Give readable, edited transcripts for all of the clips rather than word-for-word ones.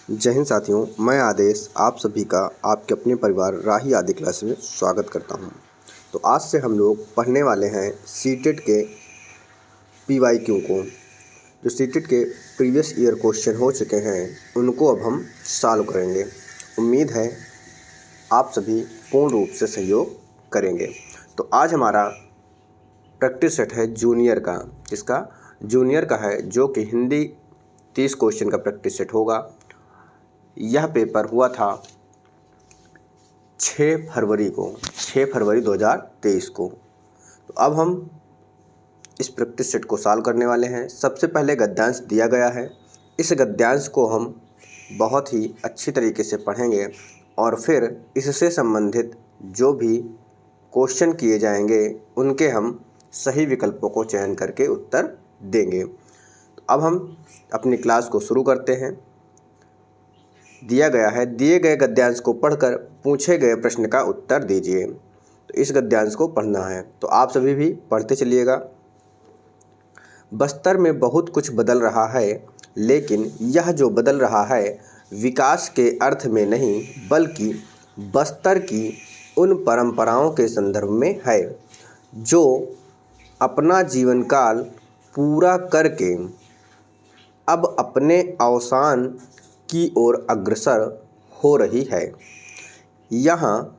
जय हिंद साथियों, मैं आदेश आप सभी का आपके अपने परिवार राही आदि क्लास में स्वागत करता हूं। तो आज से हम लोग पढ़ने वाले हैं सीटेट के पीवाईक्यू को। जो सीटेट के प्रीवियस ईयर क्वेश्चन हो चुके हैं उनको अब हम सॉल्व करेंगे। उम्मीद है आप सभी पूर्ण रूप से सहयोग करेंगे। तो आज हमारा प्रैक्टिस सेट है जूनियर का, जिसका जूनियर का है, जो कि हिंदी 30 क्वेश्चन का प्रैक्टिस सेट होगा। यह पेपर हुआ था 6 फरवरी 2023 को। तो अब हम इस प्रैक्टिस सेट को सॉल्व करने वाले हैं। सबसे पहले गद्यांश दिया गया है। इस गद्यांश को हम बहुत ही अच्छी तरीके से पढ़ेंगे और फिर इससे संबंधित जो भी क्वेश्चन किए जाएंगे उनके हम सही विकल्पों को चयन करके उत्तर देंगे। तो अब हम अपनी क्लास को शुरू करते हैं। दिया गया है, दिए गए गद्यांश को पढ़कर पूछे गए प्रश्न का उत्तर दीजिए। तो इस गद्यांश को पढ़ना है, तो आप सभी भी पढ़ते चलिएगा। बस्तर में बहुत कुछ बदल रहा है, लेकिन यह जो बदल रहा है विकास के अर्थ में नहीं, बल्कि बस्तर की उन परंपराओं के संदर्भ में है जो अपना जीवन काल पूरा करके अब अपने अवसान की ओर अग्रसर हो रही है। यहाँ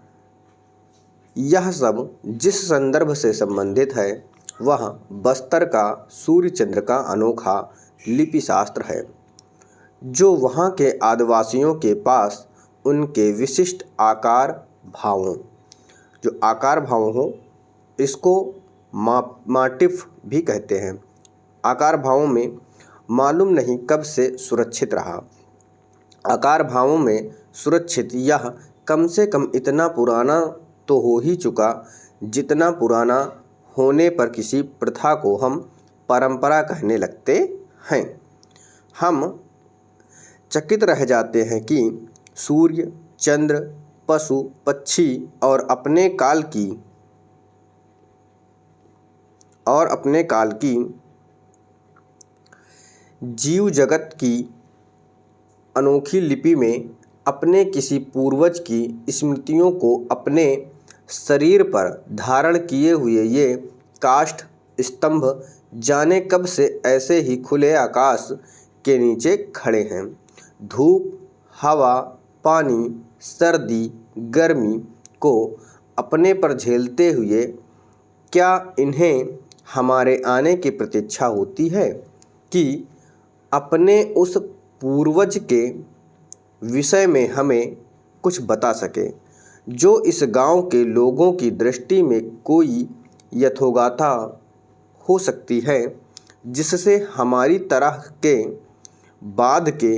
यह सब जिस संदर्भ से संबंधित है वह बस्तर का सूर्य चंद्र का अनोखा लिपि शास्त्र है, जो वहाँ के आदिवासियों के पास उनके विशिष्ट आकार भावों, जो आकार भाव हो इसको माटिफ भी कहते हैं, आकार भावों में मालूम नहीं कब से सुरक्षित रहा। आकार भावों में सुरक्षित यह कम से कम इतना पुराना तो हो ही चुका जितना पुराना होने पर किसी प्रथा को हम परंपरा कहने लगते हैं। हम चकित रह जाते हैं कि सूर्य, चंद्र, पशु, पक्षी और अपने काल की जीव जगत की अनोखी लिपि में अपने किसी पूर्वज की स्मृतियों को अपने शरीर पर धारण किए हुए ये काष्ठ स्तंभ जाने कब से ऐसे ही खुले आकाश के नीचे खड़े हैं। धूप, हवा, पानी, सर्दी, गर्मी को अपने पर झेलते हुए क्या इन्हें हमारे आने की प्रतीक्षा होती है कि अपने उस पूर्वज के विषय में हमें कुछ बता सके, जो इस गांव के लोगों की दृष्टि में कोई यथोगाथा हो सकती है, जिससे हमारी तरह के बाद के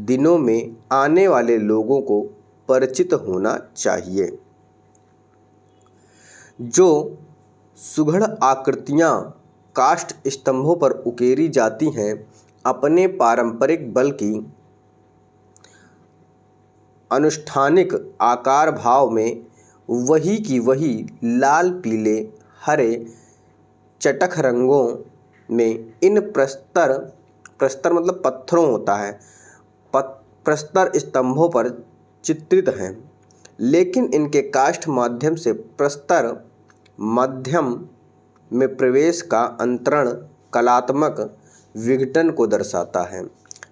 दिनों में आने वाले लोगों को परिचित होना चाहिए। जो सुघड़ आकृतियाँ काष्ठ स्तंभों पर उकेरी जाती हैं, अपने पारंपरिक बल्कि अनुष्ठानिक आकार भाव में वही की वही लाल, पीले, हरे चटख रंगों में इन प्रस्तर मतलब पत्थरों होता है, प्रस्तर स्तंभों पर चित्रित हैं, लेकिन इनके काष्ठ माध्यम से प्रस्तर माध्यम में प्रवेश का अंतरण कलात्मक विघटन को दर्शाता है।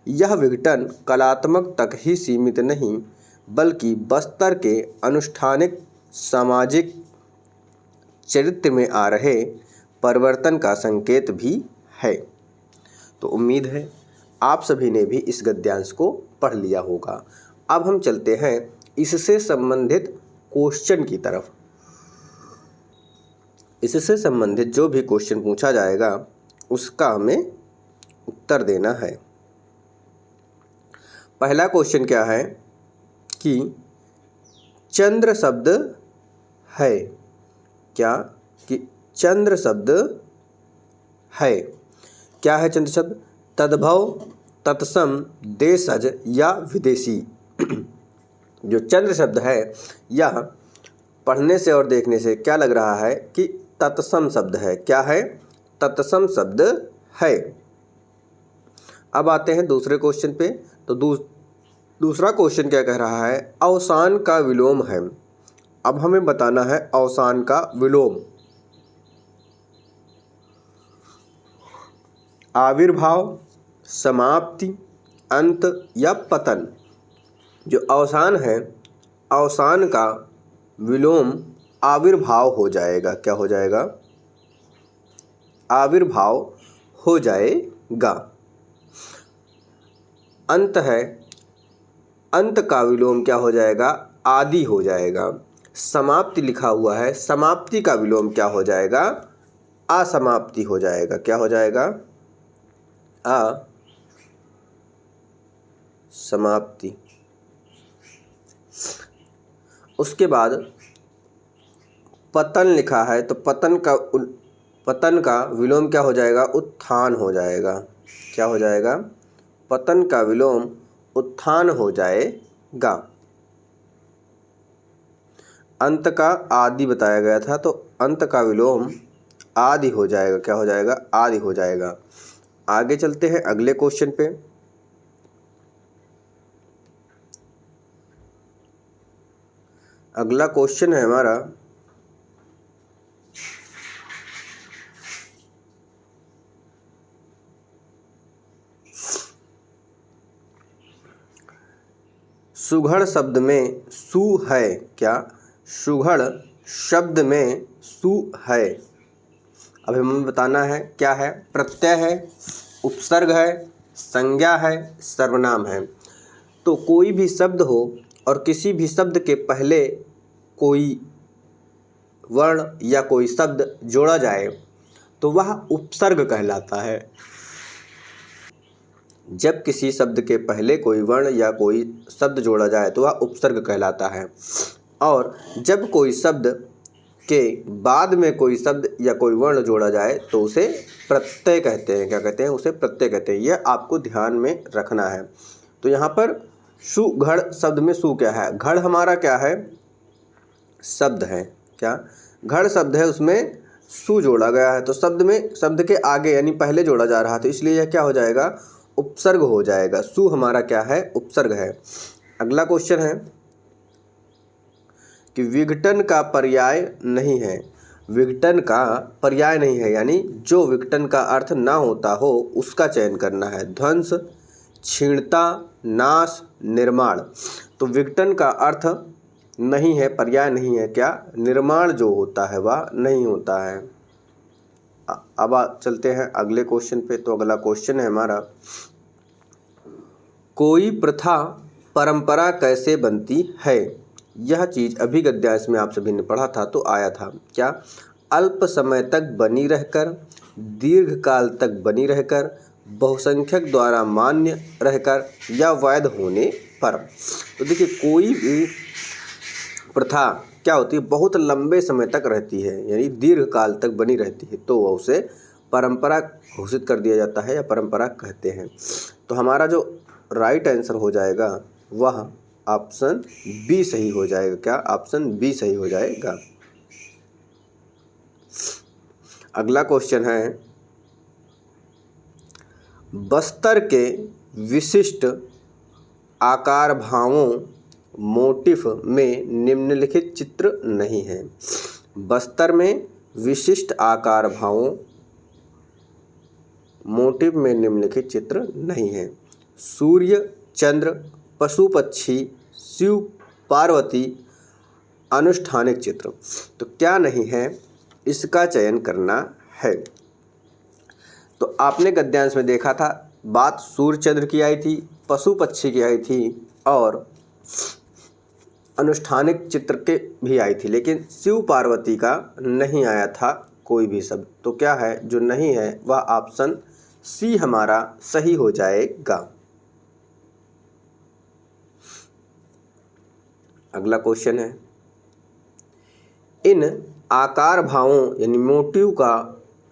यह विघटन कलात्मक तक ही सीमित नहीं, बल्कि बस्तर के अनुष्ठानिक सामाजिक चरित्र में आ रहे परिवर्तन का संकेत भी है। तो उम्मीद है आप सभी ने भी इस गद्यांश को पढ़ लिया होगा। अब हम चलते हैं इससे संबंधित क्वेश्चन की तरफ। इससे संबंधित जो भी क्वेश्चन पूछा जाएगा उसका हमें उत्तर देना है। पहला क्वेश्चन क्या है कि चंद्र शब्द है क्या, कि चंद्र शब्द है क्या है चंद्र शब्द? तद्भव, तत्सम, देशज या विदेशी। जो चंद्र शब्द है यह पढ़ने से और देखने से क्या लग रहा है कि तत्सम शब्द है। क्या है? तत्सम शब्द है। अब आते हैं दूसरे क्वेश्चन पे। तो दूसरा क्वेश्चन क्या कह रहा है, अवसान का विलोम है। अब हमें बताना है अवसान का विलोम। आविर्भाव, समाप्ति, अंत या पतन। जो अवसान है, अवसान का विलोम आविर्भाव हो जाएगा। क्या हो जाएगा? आविर्भाव हो जाएगा। अंत है, अंत का विलोम क्या हो जाएगा? आदि हो जाएगा। समाप्ति लिखा हुआ है, समाप्ति का विलोम क्या हो जाएगा? असमाप्ति हो जाएगा। क्या हो जाएगा? असमाप्ति। उसके बाद पतन लिखा है, तो पतन का विलोम क्या हो जाएगा? उत्थान हो जाएगा। क्या हो जाएगा? पतन का विलोम उत्थान हो जाएगा। अंत का आदि बताया गया था, तो अंत का विलोम आदि हो जाएगा। क्या हो जाएगा? आदि हो जाएगा। आगे चलते हैं अगले क्वेश्चन पे। अगला क्वेश्चन है हमारा, सुघड़ शब्द में सु है। क्या? सुघड़ शब्द में सु है। अब हमें बताना है क्या है? प्रत्यय है, उपसर्ग है, संज्ञा है, सर्वनाम है। तो कोई भी शब्द हो और किसी भी शब्द के पहले कोई वर्ण या कोई शब्द जोड़ा जाए तो वह उपसर्ग कहलाता है। जब किसी शब्द के पहले कोई वर्ण या कोई शब्द जोड़ा जाए तो वह उपसर्ग कहलाता है। और जब कोई शब्द के बाद में कोई शब्द या कोई वर्ण जोड़ा जाए तो उसे प्रत्यय कहते हैं। क्या कहते हैं? उसे प्रत्यय कहते हैं। यह आपको ध्यान में रखना है। तो यहाँ पर सुघड़ शब्द में सु क्या है? घड़ हमारा क्या है? शब्द है। क्या? घड़ शब्द है, उसमें सु जोड़ा गया है। तो शब्द में, शब्द के आगे यानी पहले जोड़ा जा रहा है, तो इसलिए यह क्या हो जाएगा? उपसर्ग हो जाएगा। सु हमारा क्या है? उपसर्ग है। अगला क्वेश्चन है कि विघटन का पर्याय नहीं है। विघटन का पर्याय नहीं है यानी जो विघटन का अर्थ ना होता हो उसका चयन करना है। ध्वंस, क्षीणता, नाश, निर्माण। तो विघटन का अर्थ नहीं है, पर्याय नहीं है। क्या? निर्माण जो होता है वह नहीं होता है। अब चलते हैं अगले क्वेश्चन पे। तो अगला क्वेश्चन है हमारा, कोई प्रथा परंपरा कैसे बनती है? यह चीज़ अभी गद्यांश में आप सभी ने पढ़ा था तो आया था। क्या? अल्प समय तक बनी रहकर, दीर्घ काल तक बनी रहकर, बहुसंख्यक द्वारा मान्य रहकर या वैध होने पर। तो देखिए, कोई भी प्रथा क्या होती है? बहुत लंबे समय तक रहती है यानी दीर्घ काल तक बनी रहती है, तो वह उसे परंपरा घोषित कर दिया जाता है या परंपरा कहते हैं। तो हमारा जो राइट आंसर हो जाएगा वह ऑप्शन बी सही हो जाएगा। क्या? ऑप्शन बी सही हो जाएगा। अगला क्वेश्चन है, बस्तर के विशिष्ट आकार भावों मोटिफ में निम्नलिखित चित्र नहीं है। बस्तर में विशिष्ट आकार भावों मोटिफ में निम्नलिखित चित्र नहीं है। सूर्य, चंद्र, पशु पक्षी, शिव पार्वती, अनुष्ठानिक चित्र। तो क्या नहीं है? इसका चयन करना है। तो आपने गद्यांश में देखा था, बात सूर्य चंद्र की आई थी, पशु पक्षी की आई थी और अनुष्ठानिक चित्र के भी आई थी, लेकिन शिव पार्वती का नहीं आया था कोई भी शब्द। तो क्या है जो नहीं है? वह ऑप्शन सी हमारा सही हो जाएगा। अगला क्वेश्चन है, इन आकार भावों यानी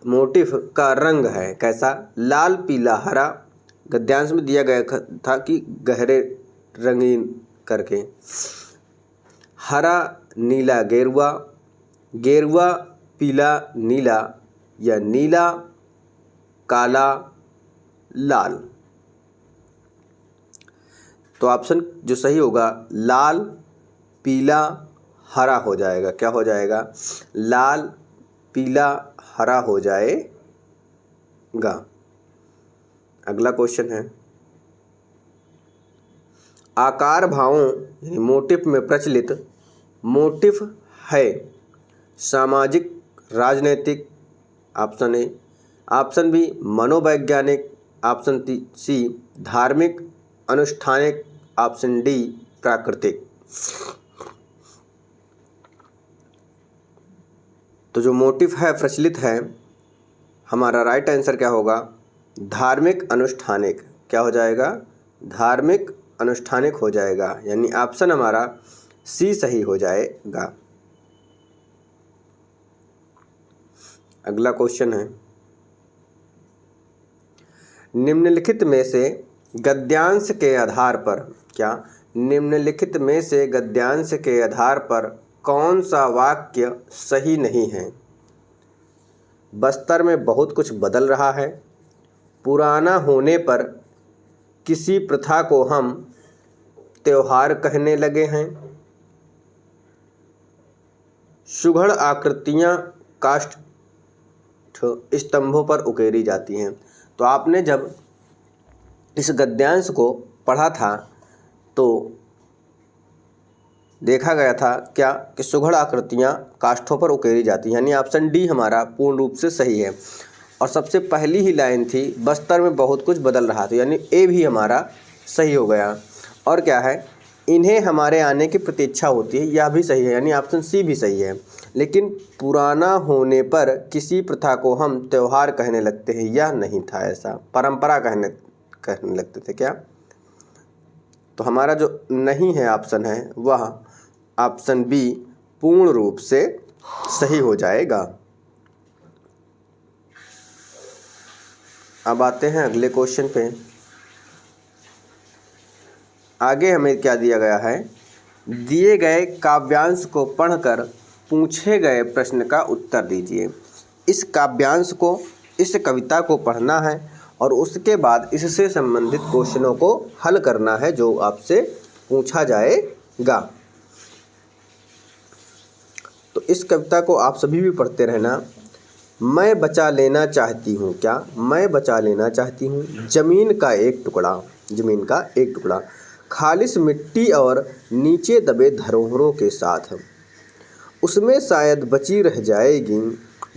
मोटिफ का रंग है कैसा? लाल, पीला, हरा। गद्यांश में दिया गया था कि गहरे रंगीन करके। हरा, नीला, गेरुआ, गेरुआ, पीला, नीला या नीला, काला, लाल। तो ऑप्शन जो सही होगा लाल पीला हरा हो जाएगा। क्या हो जाएगा? लाल पीला हरा हो जाएगा। अगला क्वेश्चन है, आकार भावों यानी मोटिफ में प्रचलित मोटिफ है सामाजिक राजनैतिक, ऑप्शन ए, ऑप्शन बी मनोवैज्ञानिक, ऑप्शन सी धार्मिक अनुष्ठानिक, ऑप्शन डी प्राकृतिक। तो जो मोटिफ है प्रचलित है, हमारा राइट आंसर क्या होगा? धार्मिक अनुष्ठानिक। क्या हो जाएगा? धार्मिक अनुष्ठानिक हो जाएगा, यानी ऑप्शन हमारा सी सही हो जाएगा। अगला क्वेश्चन है, निम्नलिखित में से गद्यांश के आधार पर, क्या निम्नलिखित में से गद्यांश के आधार पर कौन सा वाक्य सही नहीं है? बस्तर में बहुत कुछ बदल रहा है, पुराना होने पर किसी प्रथा को हम त्योहार कहने लगे हैं, सुघड़ आकृतियाँ काष्ठ स्तंभों पर उकेरी जाती हैं। तो आपने जब इस गद्यांश को पढ़ा था तो देखा गया था क्या कि सुघड़ आकृतियाँ काष्ठों पर उकेरी जाती हैं, यानी ऑप्शन डी हमारा पूर्ण रूप से सही है। और सबसे पहली ही लाइन थी बस्तर में बहुत कुछ बदल रहा था, यानी ए भी हमारा सही हो गया। और क्या है, इन्हें हमारे आने की प्रतीक्षा होती है, यह भी सही है, यानी ऑप्शन सी भी सही है। लेकिन पुराना होने पर किसी प्रथा को हम त्यौहार कहने लगते हैं, यह नहीं था ऐसा, परंपरा कहने लगते थे क्या। तो हमारा जो नहीं है ऑप्शन है वह ऑप्शन बी पूर्ण रूप से सही हो जाएगा। अब आते हैं अगले क्वेश्चन पे। आगे हमें क्या दिया गया है, दिए गए काव्यांश को पढ़कर पूछे गए प्रश्न का उत्तर दीजिए। इस काव्यांश को, इस कविता को पढ़ना है और उसके बाद इससे संबंधित क्वेश्चनों को हल करना है जो आपसे पूछा जाएगा। तो इस कविता को आप सभी भी पढ़ते रहना। मैं बचा लेना चाहती हूँ, क्या मैं बचा लेना चाहती हूँ ज़मीन का एक टुकड़ा, ज़मीन का एक टुकड़ा खालिस मिट्टी और नीचे दबे धरोहरों के साथ, उसमें शायद बची रह जाएगी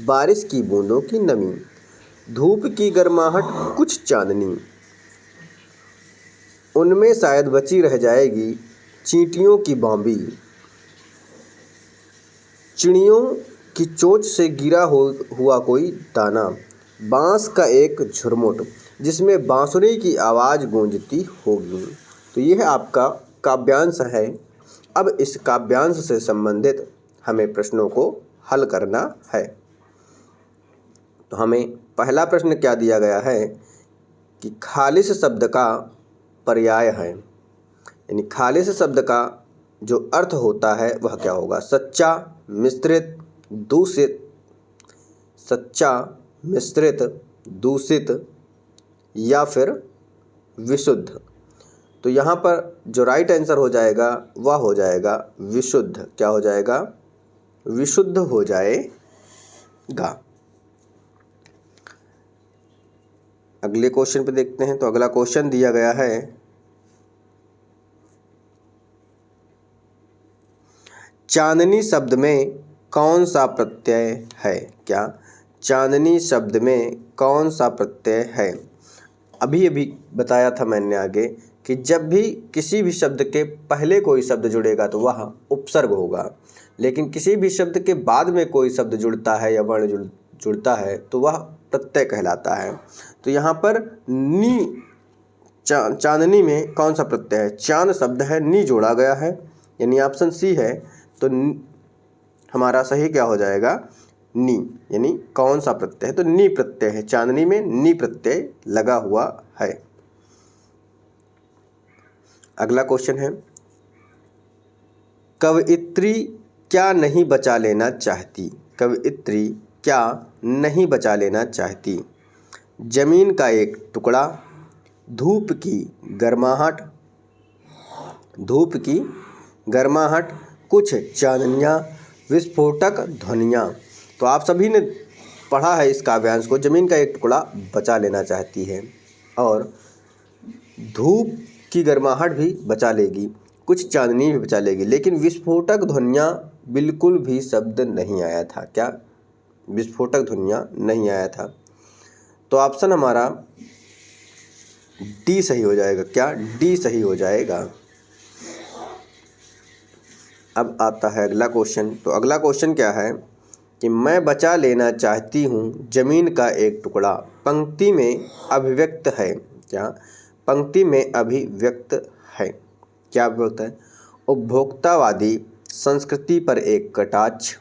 बारिश की बूंदों की नमी, धूप की गर्माहट कुछ चांदनी, उनमें शायद बची रह जाएगी चींटियों की बाँबी, चिड़ियों की चोंच से गिरा हुआ कोई दाना, बांस का एक झुरमुट जिसमें बांसुरी की आवाज़ गूंजती होगी। तो यह आपका काव्यांश है। अब इस काव्यांश से संबंधित हमें प्रश्नों को हल करना है। तो हमें पहला प्रश्न क्या दिया गया है कि खालिस शब्द का पर्याय है, यानी खालिस शब्द का जो अर्थ होता है वह क्या होगा? सच्चा, मिश्रित, दूषित, सच्चा, मिश्रित, दूषित या फिर विशुद्ध। तो यहाँ पर जो राइट आंसर हो जाएगा वह हो जाएगा विशुद्ध। क्या हो जाएगा? विशुद्ध हो जाएगा। अगले क्वेश्चन पे देखते हैं। तो अगला क्वेश्चन दिया गया है, चांदनी शब्द में कौन सा प्रत्यय है? क्या चांदनी शब्द में कौन सा प्रत्यय है? अभी अभी बताया था मैंने आगे कि जब भी किसी भी शब्द के पहले कोई शब्द जुड़ेगा तो वह उपसर्ग होगा, लेकिन किसी भी शब्द के बाद में कोई शब्द जुड़ता है या वर्ण जुड़ता है तो वह प्रत्यय कहलाता है। तो यहाँ पर नी, चांदनी में कौन सा प्रत्यय है? चांद शब्द है, नी जोड़ा गया है, यानी ऑप्शन सी है। तो हमारा सही क्या हो जाएगा? नी, यानी कौन सा प्रत्यय है? तो नी प्रत्यय है, चांदनी में नी प्रत्यय लगा हुआ है। अगला क्वेश्चन है, कवयित्री क्या नहीं बचा लेना चाहती? कवयित्री क्या नहीं बचा लेना चाहती? जमीन का एक टुकड़ा, धूप की गर्माहट, धूप की गर्माहट, कुछ चांदनियाँ, विस्फोटक ध्वनियाँ। तो आप सभी ने पढ़ा है इस काव्यांश को। ज़मीन का एक टुकड़ा बचा लेना चाहती है और धूप की गर्माहट भी बचा लेगी, कुछ चांदनी भी बचा लेगी, लेकिन विस्फोटक ध्वनियाँ बिल्कुल भी शब्द नहीं आया था। क्या? विस्फोटक ध्वनियाँ नहीं आया था। तो ऑप्शन हमारा डी सही हो जाएगा। क्या? डी सही हो जाएगा। अब आता है अगला क्वेश्चन। तो अगला क्वेश्चन क्या है कि मैं बचा लेना चाहती हूँ ज़मीन का एक टुकड़ा, पंक्ति में अभिव्यक्त है। क्या? पंक्ति में अभिव्यक्त है। क्या अभिव्यक्त है? उपभोक्तावादी संस्कृति पर एक कटाक्ष,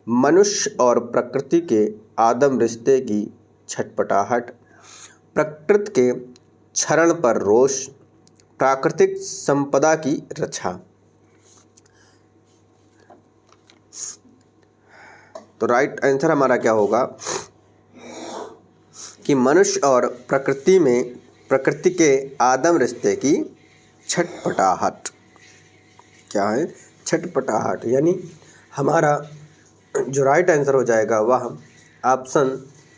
मनुष्य और प्रकृति के आदम रिश्ते की छटपटाहट, प्रकृति के क्षरण पर रोष, प्राकृतिक संपदा की रक्षा। तो राइट आंसर हमारा क्या होगा कि मनुष्य और प्रकृति के आदम रिश्ते की छटपटाहट। क्या है? छटपटाहट। यानी हमारा जो राइट आंसर हो जाएगा वह ऑप्शन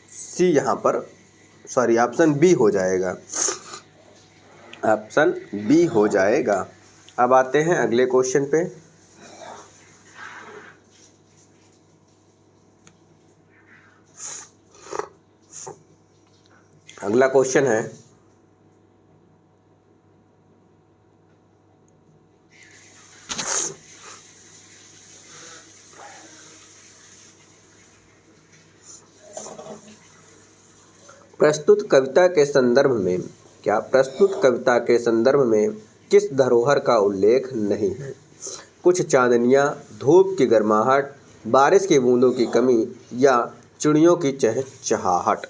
सी यहाँ पर ऑप्शन बी हो जाएगा। ऑप्शन बी हो जाएगा। अब आते हैं अगले क्वेश्चन पे। अगला क्वेश्चन है प्रस्तुत कविता के संदर्भ में। क्या? प्रस्तुत कविता के संदर्भ में किस धरोहर का उल्लेख नहीं है? कुछ चांदनियाँ, धूप की गर्माहट, बारिश की बूंदों की कमी या चिड़ियों की चहचहाहट।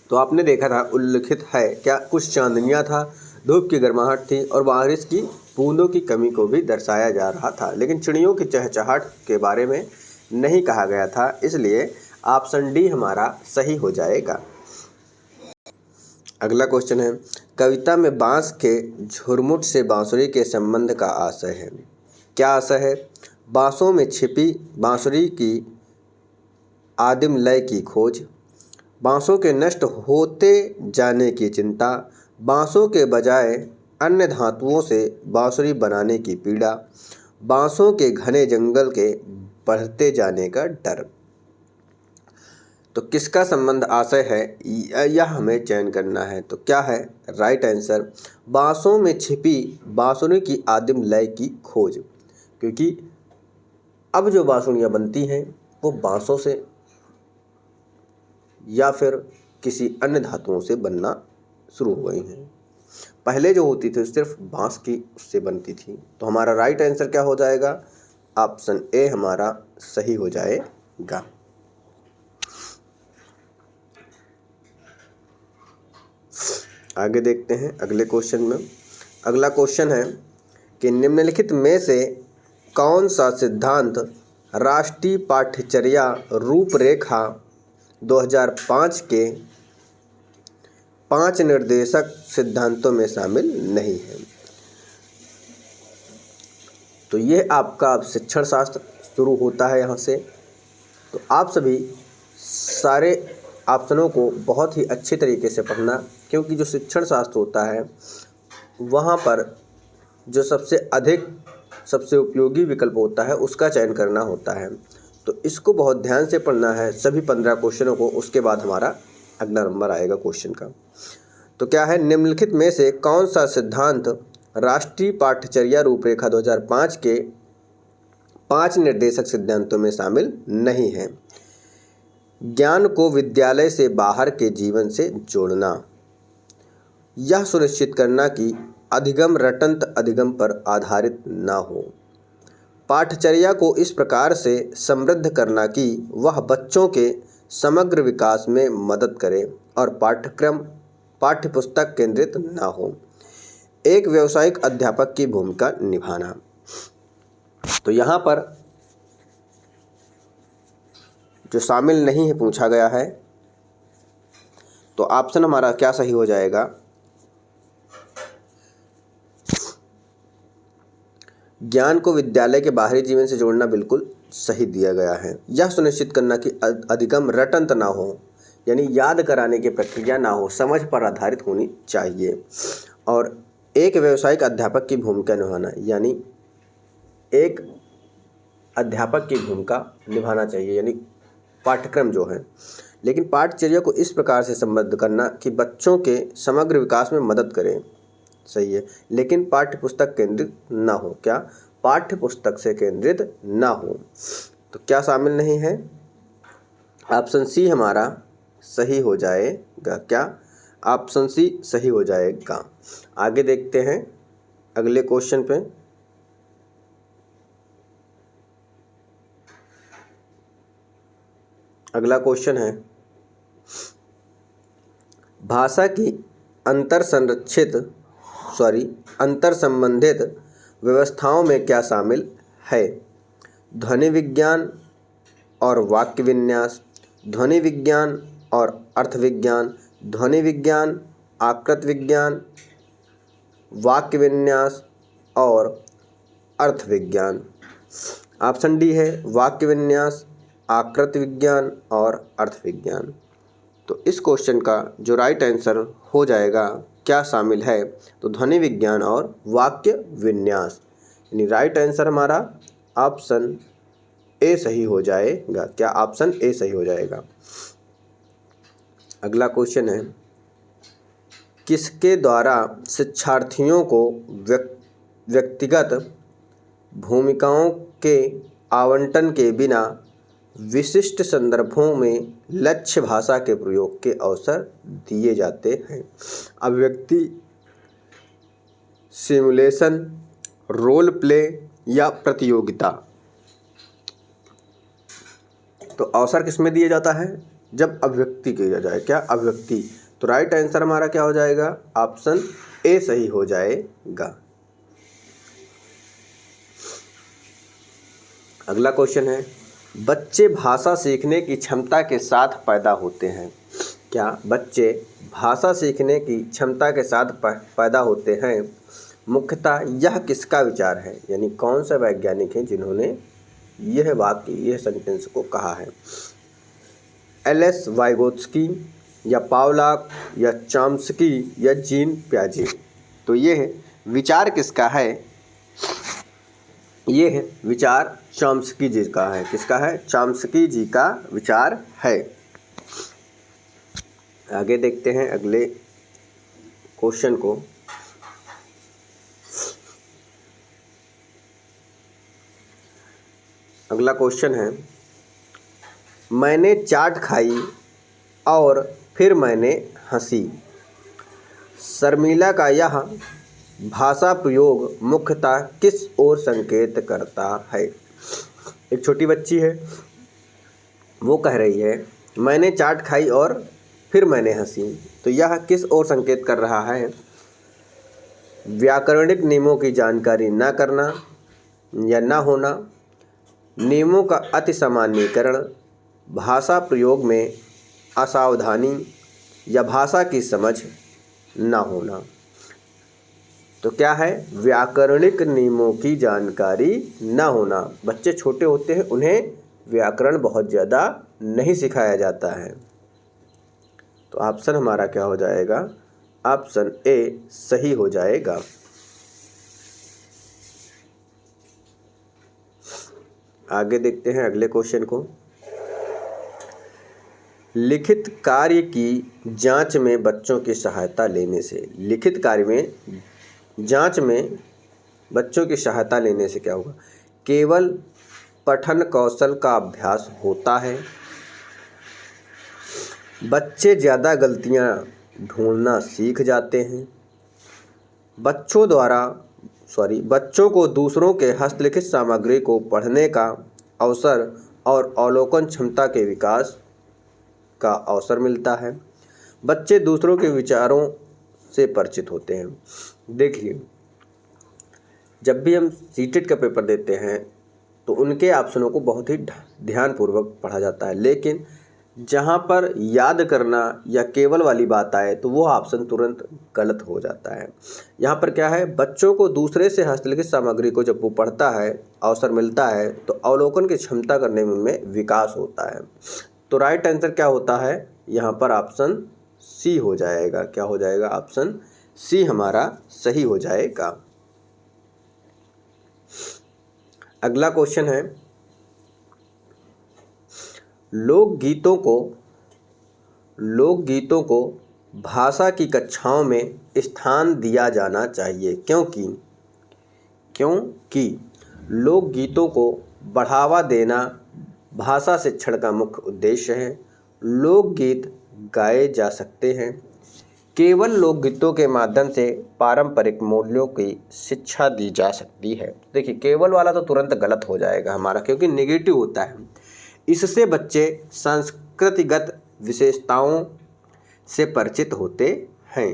तो आपने देखा था उल्लिखित है। क्या? कुछ चांदनियाँ था, धूप की गर्माहट थी और बारिश की बूंदों की कमी को भी दर्शाया जा रहा था, लेकिन चिड़ियों की चहचहाहट के बारे में नहीं कहा गया था। इसलिए ऑप्शन डी हमारा सही हो जाएगा। अगला क्वेश्चन है कविता में बांस के झुरमुट से बांसुरी के संबंध का आशय है। क्या आशय है? बांसों में छिपी बांसुरी की आदिम लय की खोज, बांसों के नष्ट होते जाने की चिंता, बांसों के बजाय अन्य धातुओं से बांसुरी बनाने की पीड़ा, बांसों के घने जंगल के बढ़ते जाने का डर। तो किसका संबंध आशय है यह हमें चयन करना है। तो क्या है राइट आंसर? बांसों में छिपी बांसुरी की आदिम लय की खोज, क्योंकि अब जो बांसुरियाँ बनती हैं वो बांसों से या फिर किसी अन्य धातुओं से बनना शुरू हो गई हैं। पहले जो होती थी सिर्फ बांस की उससे बनती थी। तो हमारा राइट आंसर क्या हो जाएगा? ऑप्शन ए हमारा सही हो जाएगा। आगे देखते हैं अगले क्वेश्चन में। अगला क्वेश्चन है कि निम्नलिखित में से कौन सा सिद्धांत राष्ट्रीय पाठ्यचर्या रूपरेखा 2005 के 5 निर्देशक सिद्धांतों में शामिल नहीं है? तो ये आपका अब शिक्षण शास्त्र शुरू होता है यहाँ से। तो आप सभी सारे ऑप्शनों को बहुत ही अच्छे तरीके से पढ़ना, क्योंकि जो शिक्षण शास्त्र होता है वहाँ पर जो सबसे अधिक सबसे उपयोगी विकल्प होता है उसका चयन करना होता है। तो इसको बहुत ध्यान से पढ़ना है सभी 15 क्वेश्चनों को। उसके बाद हमारा अगला नंबर आएगा क्वेश्चन का। तो क्या है निम्नलिखित में से कौन सा सिद्धांत राष्ट्रीय पाठ्यचर्या रूपरेखा 2005 के 5 निर्देशक सिद्धांतों में शामिल नहीं है? ज्ञान को विद्यालय से बाहर के जीवन से जोड़ना, यह सुनिश्चित करना कि अधिगम रटंत अधिगम पर आधारित न हो, पाठ्यचर्या को इस प्रकार से समृद्ध करना कि वह बच्चों के समग्र विकास में मदद करे और पाठ्यक्रम पाठ्यपुस्तक केंद्रित न हो, एक व्यावसायिक अध्यापक की भूमिका निभाना। तो यहाँ पर जो शामिल नहीं है पूछा गया है, तो ऑप्शन हमारा क्या सही हो जाएगा? ज्ञान को विद्यालय के बाहरी जीवन से जोड़ना बिल्कुल सही दिया गया है। यह सुनिश्चित करना कि अधिगम रटंत ना हो, यानी याद कराने की प्रक्रिया ना हो, समझ पर आधारित होनी चाहिए। और एक व्यावसायिक अध्यापक की भूमिका निभाना, यानी एक अध्यापक की भूमिका निभाना चाहिए, यानी पाठ्यक्रम जो है, लेकिन पाठचर्या को इस प्रकार से संबद्ध करना कि बच्चों के समग्र विकास में मदद करें। सही है, लेकिन पाठ्य पुस्तक केंद्रित ना हो। क्या? पाठ्य पुस्तक से केंद्रित ना हो। तो क्या शामिल नहीं है? ऑप्शन सी हमारा सही हो जाएगा। क्या? ऑप्शन सी सही हो जाएगा। आगे देखते हैं अगले क्वेश्चन पे। अगला क्वेश्चन है, भाषा की अंतर संबंधित व्यवस्थाओं में क्या शामिल है? ध्वनि विज्ञान और वाक्य विन्यास, ध्वनि विज्ञान और अर्थ विज्ञान, ध्वनि विज्ञान, आकृति विज्ञान, वाक्य विन्यास और अर्थ विज्ञान। ऑप्शन डी है वाक्य विन्यास, आकृति विज्ञान और अर्थ विज्ञान। तो इस क्वेश्चन का जो राइट आंसर हो जाएगा, क्या शामिल है? तो ध्वनि विज्ञान और वाक्य विन्यास, यानी राइट आंसर हमारा ऑप्शन ए सही हो जाएगा। क्या? ऑप्शन ए सही हो जाएगा। अगला क्वेश्चन है, किसके द्वारा शिक्षार्थियों को व्यक्तिगत भूमिकाओं के आवंटन के बिना विशिष्ट संदर्भों में लक्ष्य भाषा के प्रयोग के अवसर दिए जाते हैं? अभिव्यक्ति, सिमुलेशन, रोल प्ले या प्रतियोगिता। तो अवसर किसमें दिया जाता है? जब अभिव्यक्ति किया जाए। क्या? अभिव्यक्ति। तो राइट आंसर हमारा क्या हो जाएगा? ऑप्शन ए सही हो जाएगा। अगला क्वेश्चन है, बच्चे भाषा सीखने की क्षमता के साथ पैदा होते हैं। क्या? बच्चे भाषा सीखने की क्षमता के साथ पैदा होते हैं। मुख्यतः यह किसका विचार है? यानी कौन सा वैज्ञानिक है जिन्होंने यह सेंटेंस को कहा है? एल.एस. वाइगोत्स्की या पावलॉक या चॉम्स्की या जीन पियाजे। तो यह विचार किसका है? यह विचार चॉम्स्की जी का है। किसका है? चॉम्स्की जी का विचार है। आगे देखते हैं अगले क्वेश्चन को। अगला क्वेश्चन है, मैंने चाट खाई और फिर मैंने हंसी। शर्मिला का यह भाषा प्रयोग मुख्यतः किस ओर संकेत करता है? एक छोटी बच्ची है, वो कह रही है मैंने चाट खाई और फिर मैंने हंसी। तो यह किस ओर संकेत कर रहा है? व्याकरणिक नियमों की जानकारी न करना या न होना, नियमों का अति सामान्यीकरण, भाषा प्रयोग में असावधानी या भाषा की समझ न होना। तो क्या है? व्याकरणिक नियमों की जानकारी न होना। बच्चे छोटे होते हैं, उन्हें व्याकरण बहुत ज़्यादा नहीं सिखाया जाता है। तो ऑप्शन हमारा क्या हो जाएगा? ऑप्शन ए सही हो जाएगा। आगे देखते हैं अगले क्वेश्चन को। लिखित कार्य की जांच में बच्चों की सहायता लेने से, लिखित कार्य में जांच में बच्चों की सहायता लेने से क्या होगा? केवल पठन कौशल का अभ्यास होता है, बच्चे ज़्यादा गलतियां ढूंढना सीख जाते हैं, बच्चों को दूसरों के हस्तलिखित सामग्री को पढ़ने का अवसर और अवलोकन क्षमता के विकास का अवसर मिलता है, बच्चे दूसरों के विचारों से परिचित होते हैं। देखिए, जब भी हम सीटेट का पेपर देते हैं तो उनके ऑप्शनों को बहुत ही ध्यानपूर्वक पढ़ा जाता है, लेकिन जहाँ पर याद करना या केवल वाली बात आए तो वो ऑप्शन तुरंत गलत हो जाता है। यहाँ पर क्या है, बच्चों को दूसरे से हस्तलिखित सामग्री को जब वो पढ़ता है, अवसर मिलता है तो अवलोकन की क्षमता करने में विकास होता है। तो राइट आंसर क्या होता है, यहाँ पर ऑप्शन सी हो जाएगा। क्या हो जाएगा, ऑप्शन सी हमारा सही हो जाएगा। अगला क्वेश्चन है, लोकगीतों को भाषा की कक्षाओं में स्थान दिया जाना चाहिए क्योंकि लोकगीतों को बढ़ावा देना भाषा शिक्षण का मुख्य उद्देश्य है। लोकगीत गाए जा सकते हैं। केवल लोकगीतों के माध्यम से पारंपरिक मूल्यों की शिक्षा दी जा सकती है। देखिए केवल वाला तो तुरंत गलत हो जाएगा हमारा, क्योंकि नेगेटिव होता है। इससे बच्चे संस्कृतिगत विशेषताओं से परिचित होते हैं।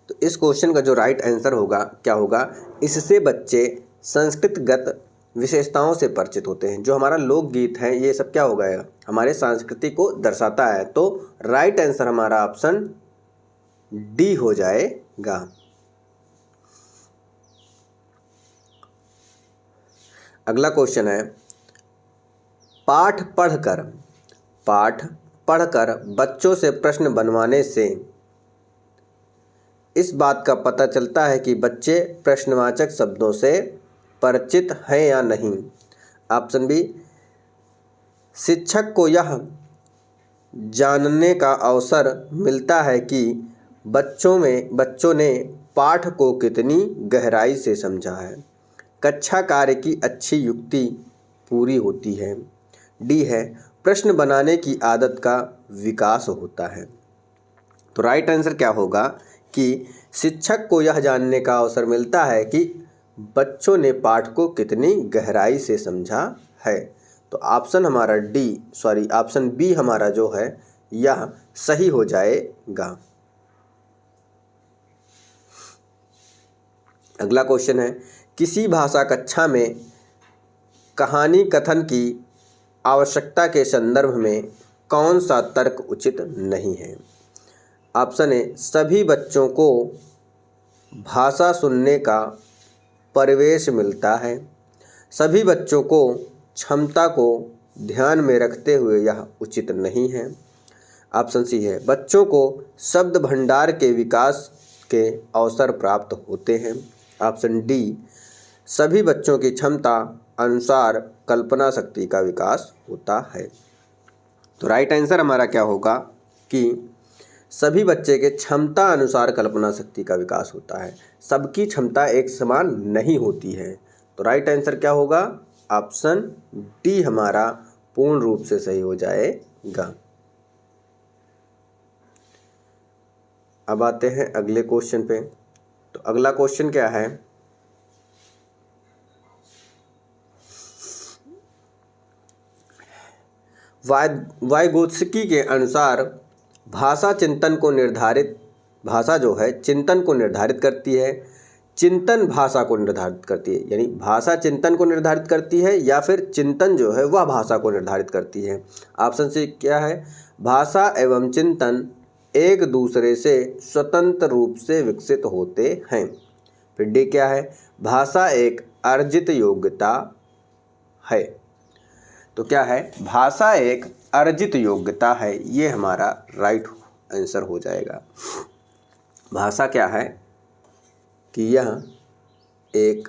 तो इस क्वेश्चन का जो राइट आंसर होगा क्या होगा, इससे बच्चे संस्कृतिगत विशेषताओं से परिचित होते हैं। जो हमारा लोकगीत है ये सब क्या हो गया, हमारे संस्कृति को दर्शाता है। तो राइट आंसर हमारा ऑप्शन डी हो जाएगा। अगला क्वेश्चन है, पाठ पढ़कर बच्चों से प्रश्न बनवाने से इस बात का पता चलता है कि बच्चे प्रश्नवाचक शब्दों से परिचित हैं या नहीं। ऑप्शन बी, शिक्षक को यह जानने का अवसर मिलता है कि बच्चों ने पाठ को कितनी गहराई से समझा है। कक्षा कार्य की अच्छी युक्ति पूरी होती है। डी है, प्रश्न बनाने की आदत का विकास होता है। तो राइट आंसर क्या होगा कि शिक्षक को यह जानने का अवसर मिलता है कि बच्चों ने पाठ को कितनी गहराई से समझा है। तो ऑप्शन बी हमारा जो है यह सही हो जाएगा। अगला क्वेश्चन है, किसी भाषा कक्षा में कहानी कथन की आवश्यकता के संदर्भ में कौन सा तर्क उचित नहीं है। ऑप्शन ए, सभी बच्चों को भाषा सुनने का परिवेश मिलता है। सभी बच्चों को क्षमता को ध्यान में रखते हुए यह उचित नहीं है। ऑप्शन सी है, बच्चों को शब्द भंडार के विकास के अवसर प्राप्त होते हैं। ऑप्शन डी, सभी बच्चों की क्षमता अनुसार कल्पना शक्ति का विकास होता है। तो राइट आंसर हमारा क्या होगा कि सभी बच्चे के क्षमता अनुसार कल्पना शक्ति का विकास होता है। सबकी क्षमता एक समान नहीं होती है। तो राइट आंसर क्या होगा, ऑप्शन डी हमारा पूर्ण रूप से सही हो जाएगा। अब आते हैं अगले क्वेश्चन पे। तो अगला क्वेश्चन क्या है, वाइगोत्स्की के अनुसार भाषा चिंतन को निर्धारित करती है। चिंतन भाषा को निर्धारित करती है, यानी भाषा चिंतन को निर्धारित करती है या फिर चिंतन जो है वह भाषा को निर्धारित करती है। ऑप्शन सी क्या है, भाषा एवं चिंतन एक दूसरे से स्वतंत्र रूप से विकसित होते हैं। फिर डी क्या है, भाषा एक अर्जित योग्यता है। तो क्या है, भाषा एक अर्जित योग्यता है। ये हमारा राइट आंसर हो जाएगा। भाषा क्या है कि यह एक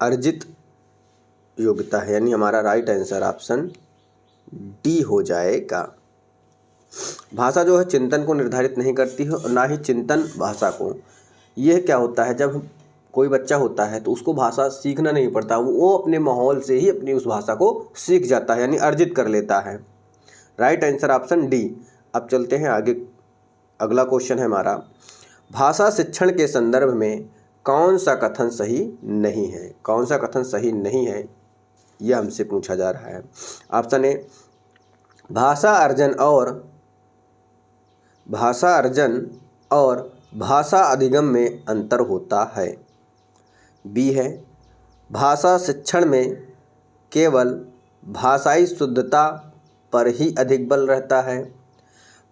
अर्जित योग्यता है, यानी हमारा राइट आंसर ऑप्शन डी हो जाएगा। भाषा जो है चिंतन को निर्धारित नहीं करती है और ना ही चिंतन भाषा को। यह क्या होता है, जब कोई बच्चा होता है तो उसको भाषा सीखना नहीं पड़ता, वो अपने माहौल से ही अपनी उस भाषा को सीख जाता है, यानी अर्जित कर लेता है। Right answer option D. अब चलते हैं आगे। अगला क्वेश्चन है हमारा, भाषा शिक्षण के संदर्भ में कौन सा कथन सही नहीं है। कौन सा कथन सही नहीं है यह हमसे पूछा जा रहा है। ऑप्शन ए, भाषा अर्जन और भाषा अधिगम में अंतर होता है। बी है, भाषा शिक्षण में केवल भाषाई शुद्धता पर ही अधिक बल रहता है।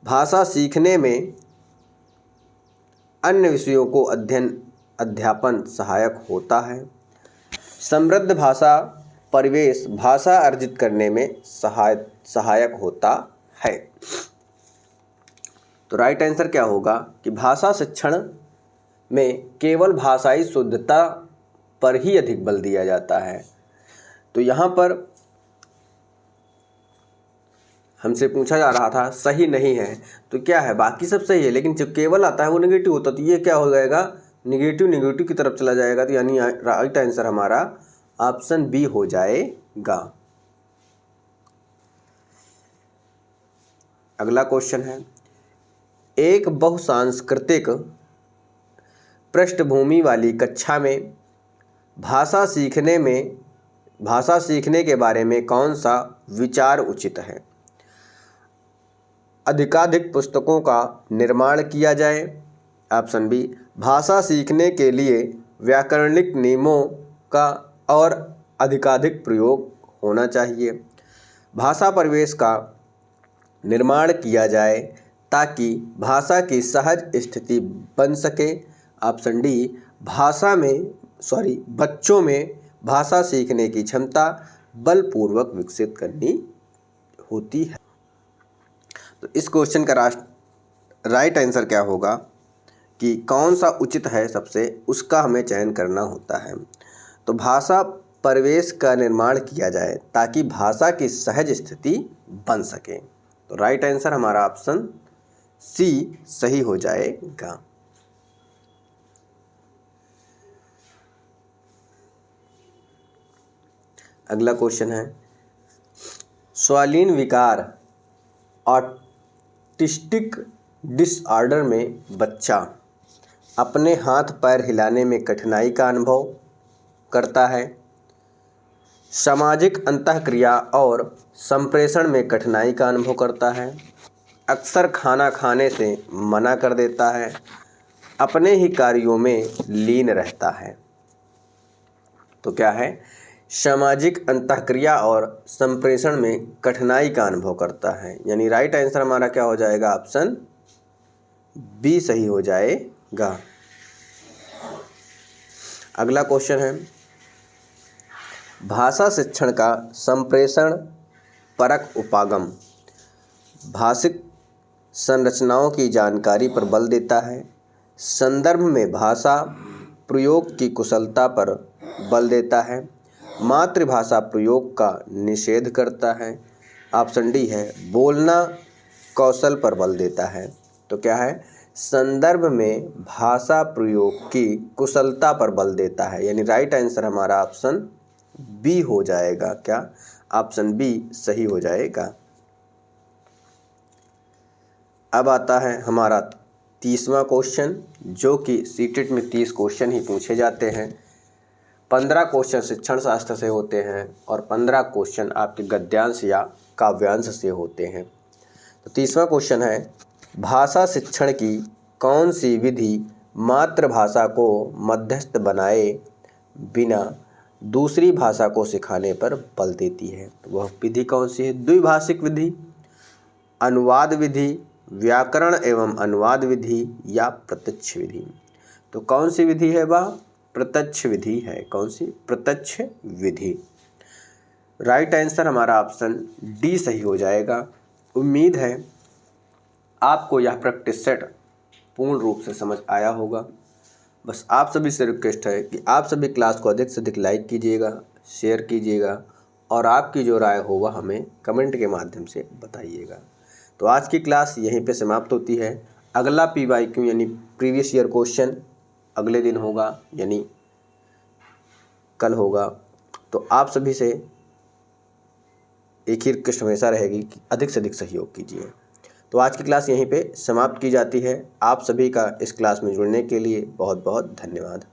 भाषा सीखने में अन्य विषयों को अध्यापन सहायक होता है। समृद्ध भाषा परिवेश भाषा अर्जित करने में सहायक होता है। तो राइट आंसर क्या होगा कि भाषा शिक्षण में केवल भाषाई शुद्धता पर ही अधिक बल दिया जाता है। तो यहाँ पर हमसे पूछा जा रहा था सही नहीं है, तो क्या है, बाकी सब सही है लेकिन जो केवल आता है वो नेगेटिव होता है, तो ये क्या हो जाएगा, नेगेटिव की तरफ चला जाएगा। तो यानी राइट आंसर हमारा ऑप्शन बी हो जाएगा। अगला क्वेश्चन है, एक बहुसांस्कृतिक पृष्ठभूमि वाली कक्षा में भाषा सीखने के बारे में कौन सा विचार उचित है। अधिकाधिक पुस्तकों का निर्माण किया जाए। ऑप्शन बी, भाषा सीखने के लिए व्याकरणिक नियमों का और अधिकाधिक प्रयोग होना चाहिए। भाषा परिवेश का निर्माण किया जाए ताकि भाषा की सहज स्थिति बन सके। ऑप्शन डी, बच्चों में भाषा सीखने की क्षमता बलपूर्वक विकसित करनी होती है। तो इस क्वेश्चन का राइट आंसर क्या होगा कि कौन सा उचित है सबसे, उसका हमें चयन करना होता है। तो भाषा परिवेश का निर्माण किया जाए ताकि भाषा की सहज स्थिति बन सके। तो राइट आंसर हमारा ऑप्शन सी सही हो जाएगा। अगला क्वेश्चन है, स्वालीन विकार ऑटिस्टिक डिसऑर्डर में बच्चा अपने हाथ पैर हिलाने में कठिनाई का अनुभव करता है, सामाजिक अंतःक्रिया और संप्रेषण में कठिनाई का अनुभव करता है, अक्सर खाना खाने से मना कर देता है, अपने ही कार्यों में लीन रहता है। तो क्या है, सामाजिक अंतःक्रिया और संप्रेषण में कठिनाई का अनुभव करता है। यानी राइट आंसर हमारा क्या हो जाएगा, ऑप्शन बी सही हो जाएगा। अगला क्वेश्चन है, भाषा शिक्षण का संप्रेषण परक उपागम भाषिक संरचनाओं की जानकारी पर बल देता है, संदर्भ में भाषा प्रयोग की कुशलता पर बल देता है, मातृभाषा प्रयोग का निषेध करता है। ऑप्शन डी है, बोलना कौशल पर बल देता है। तो क्या है, संदर्भ में भाषा प्रयोग की कुशलता पर बल देता है। यानी राइट आंसर हमारा ऑप्शन बी हो जाएगा। क्या, ऑप्शन बी सही हो जाएगा। अब आता है हमारा 30वां क्वेश्चन, जो कि सीटेट में 30 क्वेश्चन ही पूछे जाते हैं। 15 क्वेश्चन शिक्षण शास्त्र से होते हैं और 15 क्वेश्चन आपके गद्यांश या काव्यांश से होते हैं। तो 30वां क्वेश्चन है, भाषा शिक्षण की कौन सी विधि मातृभाषा को मध्यस्थ बनाए बिना दूसरी भाषा को सिखाने पर बल देती है। तो वह विधि कौन सी है, द्विभाषिक विधि, अनुवाद विधि, व्याकरण एवं अनुवाद विधि या प्रत्यक्ष विधि। तो कौन सी विधि है वह, प्रत्यक्ष विधि है। कौन सी, प्रत्यक्ष विधि। राइट आंसर हमारा ऑप्शन डी सही हो जाएगा। उम्मीद है आपको यह प्रैक्टिस सेट पूर्ण रूप से समझ आया होगा। बस आप सभी से रिक्वेस्ट है कि आप सभी क्लास को अधिक से अधिक लाइक कीजिएगा, शेयर कीजिएगा और आपकी जो राय हो वह हमें कमेंट के माध्यम से बताइएगा। तो आज की क्लास यहीं पे समाप्त होती है। अगला PYQ यानी प्रीवियस ईयर क्वेश्चन अगले दिन होगा, यानी कल होगा। तो आप सभी से एक ही रिक्वेस्ट हमेशा रहेगी कि अधिक से अधिक सहयोग कीजिए। तो आज की क्लास यहीं पे समाप्त की जाती है। आप सभी का इस क्लास में जुड़ने के लिए बहुत बहुत धन्यवाद।